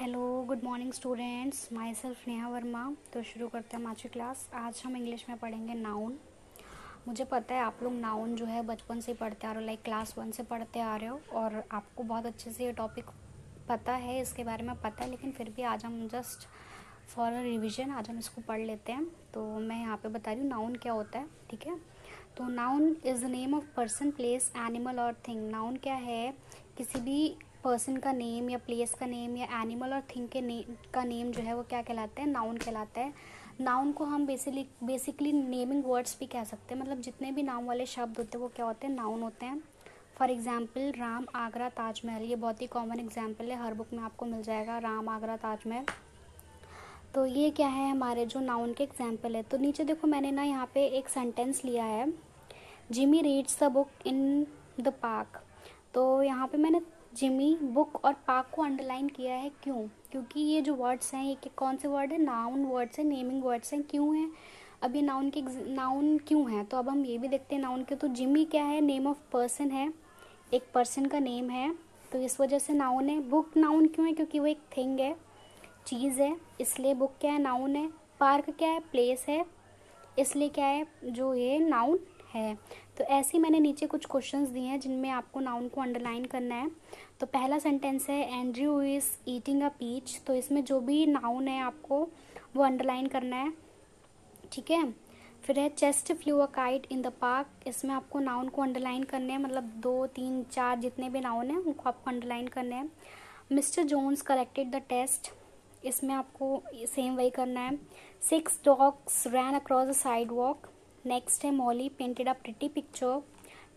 Hello good morning students, my self Neha Verma. तो शुरू करते हैं हम आज की क्लास। आज हम इंग्लिश में पढ़ेंगे नाउन। मुझे पता है आप लोग नाउन जो है बचपन से ही पढ़ते आ रहे हो, लाइक क्लास 1 से पढ़ते आ रहे हो और आपको बहुत अच्छे से ये टॉपिक पता है, इसके बारे में पता है। लेकिन फिर भी आज हम जस्ट फॉर रिविजन आज हम इसको पढ़ लेते हैं। तो मैं यहाँ पे बता रही हूँ नाउन क्या होता है, ठीक है। तो noun is the name of person, place, animal और थिंग। नाउन क्या है? किसी भी पर्सन का नेम या प्लेस का नेम या एनिमल और थिंग के नेम का नेम जो है वो क्या कहलाता है? नाउन कहलाता है। नाउन को हम बेसिकली नेमिंग वर्ड्स भी कह सकते हैं। मतलब जितने भी नाम वाले शब्द होते हैं वो क्या होते हैं? नाउन होते हैं। For example Ram, Agra, Taj Mahal. ये बहुत ही कॉमन एग्जाम्पल है, हर बुक में आपको मिल जाएगा राम, आगरा, ताजमहल। तो ये क्या है? हमारे जो नाउन के एग्जाम्पल है। तो नीचे देखो, मैंने ना यहाँ पे एक सेंटेंस लिया है, Jimmy reads the book in the park. तो यहाँ पे मैंने जिमी, बुक और पार्क को अंडरलाइन किया है। क्यों? क्योंकि ये जो वर्ड्स हैं ये कौन से वर्ड है? नाउन वर्ड्स हैं, नेमिंग वर्ड्स हैं। क्यों है? अब ये नाउन क्यों है? तो अब हम ये भी देखते हैं नाउन के। तो जिमी क्या है? नेम ऑफ पर्सन है, एक पर्सन का नेम है, तो इस वजह से नाउन है। बुक नाउन क्यों है? क्योंकि वो एक थिंग है, चीज़ है, इसलिए बुक क्या है? नाउन है। पार्क क्या है? प्लेस है, इसलिए क्या है? जो ये नाउन है। तो ऐसे ही मैंने नीचे कुछ क्वेश्चंस दिए हैं जिनमें आपको नाउन को अंडरलाइन करना है। तो पहला सेंटेंस है Andrew is eating a peach. तो इसमें जो भी नाउन है आपको वो अंडरलाइन करना है, ठीक है। फिर है chest flu a kite in the park. इसमें आपको नाउन को अंडरलाइन करने हैं, मतलब 2, 3, 4 जितने भी नाउन हैं उनको आपको अंडरलाइन करने हैं। Mister Jones collected the test. इसमें आपको सेम वही करना है। 6 dogs ran across the sidewalk. Next है Molly painted a pretty picture.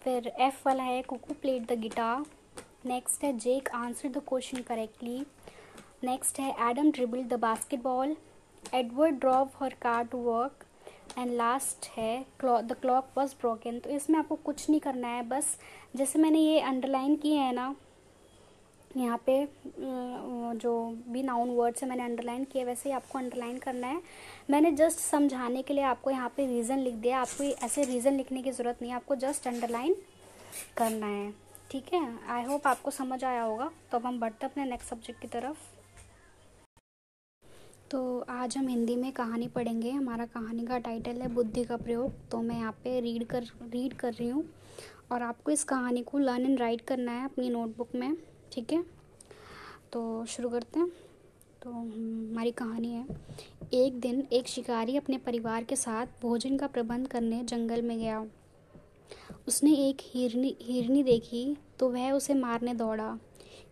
फिर एफ वाला है Cuckoo played the guitar. Next है Jake answer the question correctly. Next है Adam dribbled the basketball. Edward drove her car to work. And last है the clock was broken. तो इसमें आपको कुछ नहीं करना है, बस जैसे मैंने ये अंडरलाइन किए हैं ना यहाँ पे, जो भी नाउन वर्ड्स है मैंने अंडरलाइन किया, वैसे ही आपको अंडरलाइन करना है। मैंने जस्ट समझाने के लिए आपको यहाँ पे रीज़न लिख दिया। आपको ऐसे रीज़न लिखने की ज़रूरत नहीं है, आपको जस्ट अंडरलाइन करना है, ठीक है। आई होप आपको समझ आया होगा। तो अब हम बढ़ते हैं अपने नेक्स्ट सब्जेक्ट की तरफ। तो आज हम हिंदी में कहानी पढ़ेंगे। हमारा कहानी का टाइटल है बुद्धि का प्रयोग। तो मैं यहाँ पे रीड कर रही हूँ और आपको इस कहानी को लर्न एंड राइट करना है अपनी नोटबुक में, ठीक है। तो शुरू करते हैं। तो हमारी कहानी है, एक दिन एक शिकारी अपने परिवार के साथ भोजन का प्रबंध करने जंगल में गया। उसने एक हिरनी देखी तो वह उसे मारने दौड़ा।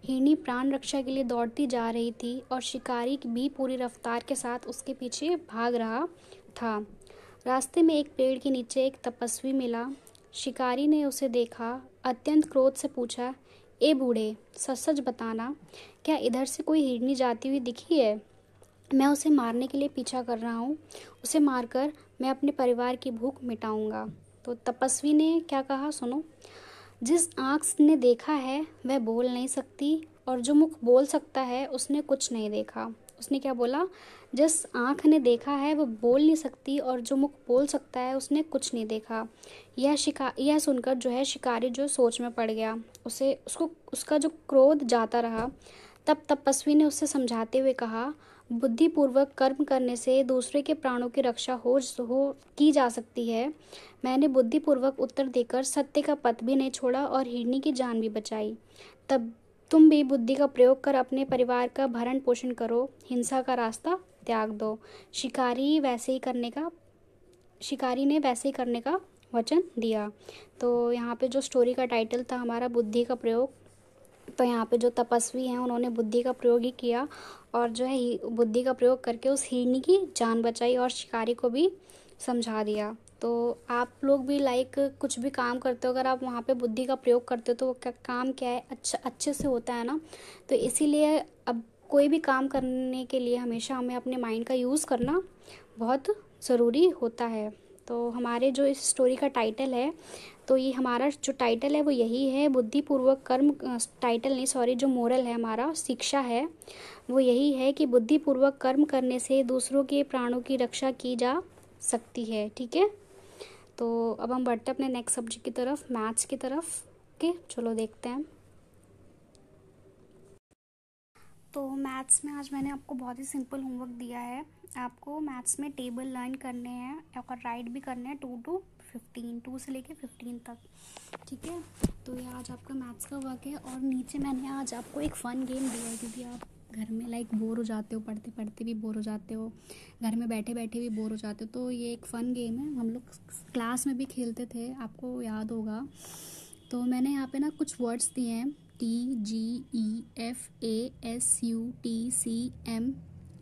हिरनी प्राण रक्षा के लिए दौड़ती जा रही थी और शिकारी भी पूरी रफ्तार के साथ उसके पीछे भाग रहा था। रास्ते में एक पेड़ के नीचे एक तपस्वी मिला। शिकारी ने उसे देखा, अत्यंत क्रोध से पूछा, ए बूढ़े, सच सच बताना, क्या इधर से कोई हिरनी जाती हुई दिखी है? मैं उसे मारने के लिए पीछा कर रहा हूँ। उसे मारकर मैं अपने परिवार की भूख मिटाऊंगा। तो तपस्वी ने क्या कहा, सुनो। जिस आँख ने देखा है वह बोल नहीं सकती, और जो मुख बोल सकता है उसने कुछ नहीं देखा। उसने क्या बोला? जिस आँख ने देखा है वह बोल नहीं सकती, और जो मुख बोल सकता है उसने कुछ नहीं देखा। यह सुनकर जो है शिकारी जो सोच में पड़ गया। उसका जो क्रोध जाता रहा। तब तपस्वी ने उससे समझाते हुए कहा, बुद्धिपूर्वक कर्म करने से दूसरे के प्राणों की रक्षा हो की जा सकती है। मैंने बुद्धिपूर्वक उत्तर देकर सत्य का पथ भी नहीं छोड़ा और हिरनी की जान भी बचाई। तब तुम भी बुद्धि का प्रयोग कर अपने परिवार का भरण पोषण करो, हिंसा का रास्ता त्याग दो। शिकारी ने वैसे ही करने का वचन दिया। तो यहाँ पे जो स्टोरी का टाइटल था हमारा बुद्धि का प्रयोग। तो यहाँ पे जो तपस्वी हैं उन्होंने बुद्धि का प्रयोग ही किया और जो है बुद्धि का प्रयोग करके उस हिरनी की जान बचाई और शिकारी को भी समझा दिया। तो आप लोग भी लाइक कुछ भी काम करते हो, अगर आप वहाँ पे बुद्धि का प्रयोग करते हो तो वो काम क्या है, अच्छे से होता है ना। तो इसीलिए अब कोई भी काम करने के लिए हमेशा हमें अपने माइंड का यूज़ करना बहुत ज़रूरी होता है। तो हमारे जो इस स्टोरी का टाइटल है, तो ये हमारा जो टाइटल है वो यही है, बुद्धिपूर्वक कर्म। टाइटल नहीं, सॉरी, जो मोरल है हमारा, शिक्षा है, वो यही है कि बुद्धिपूर्वक कर्म करने से दूसरों के प्राणों की रक्षा की जा सकती है, ठीक है। तो अब हम बढ़ते हैं अपने नेक्स्ट सब्जेक्ट की तरफ, मैथ्स की तरफ। ओके, चलो देखते हैं। तो मैथ्स में आज मैंने आपको बहुत ही सिंपल होमवर्क दिया है। आपको मैथ्स में टेबल लर्न करने हैं और राइट भी करने हैं 2 to 15, 2 से लेके 15 तक। ठीक है, तो ये आज आपका मैथ्स का वर्क है। और नीचे मैंने आज आपको एक फ़न गेम दिया है, क्योंकि आप घर में बोर हो जाते हो, पढ़ते पढ़ते भी बोर हो जाते हो, घर में बैठे बैठे भी बोर हो जाते हो। तो ये एक फ़न गेम है, हम लोग क्लास में भी खेलते थे, आपको याद होगा। तो मैंने यहाँ पे ना कुछ वर्ड्स दिए हैं, TGEFASUTCM।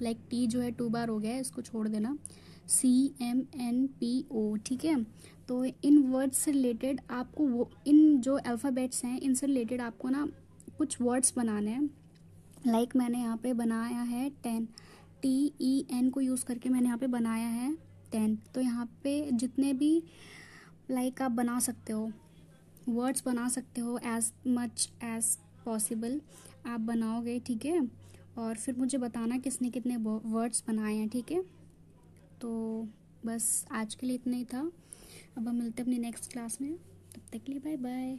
लाइक टी जो है 2 बार हो गया है, इसको छोड़ देना। CMNPO, ठीक है। तो इन वर्ड्स से रिलेटेड आपको वो इन जो अल्फ़ाबेट्स हैं इनसे रिलेटेड आपको ना कुछ वर्ड्स बनाने हैं। लाइक मैंने यहाँ पे बनाया है 10, TEN को यूज़ करके मैंने यहाँ पे बनाया है 10। तो यहाँ पे जितने भी आप बना सकते हो, वर्ड्स बना सकते हो एज मच एज पॉसिबल आप बनाओगे, ठीक है। और फिर मुझे बताना किसने कितने वर्ड्स बनाए हैं, ठीक है। तो बस आज के लिए इतना ही था। अब हम मिलते हैं अपनी नेक्स्ट क्लास में, तब तक के लिए बाय बाय।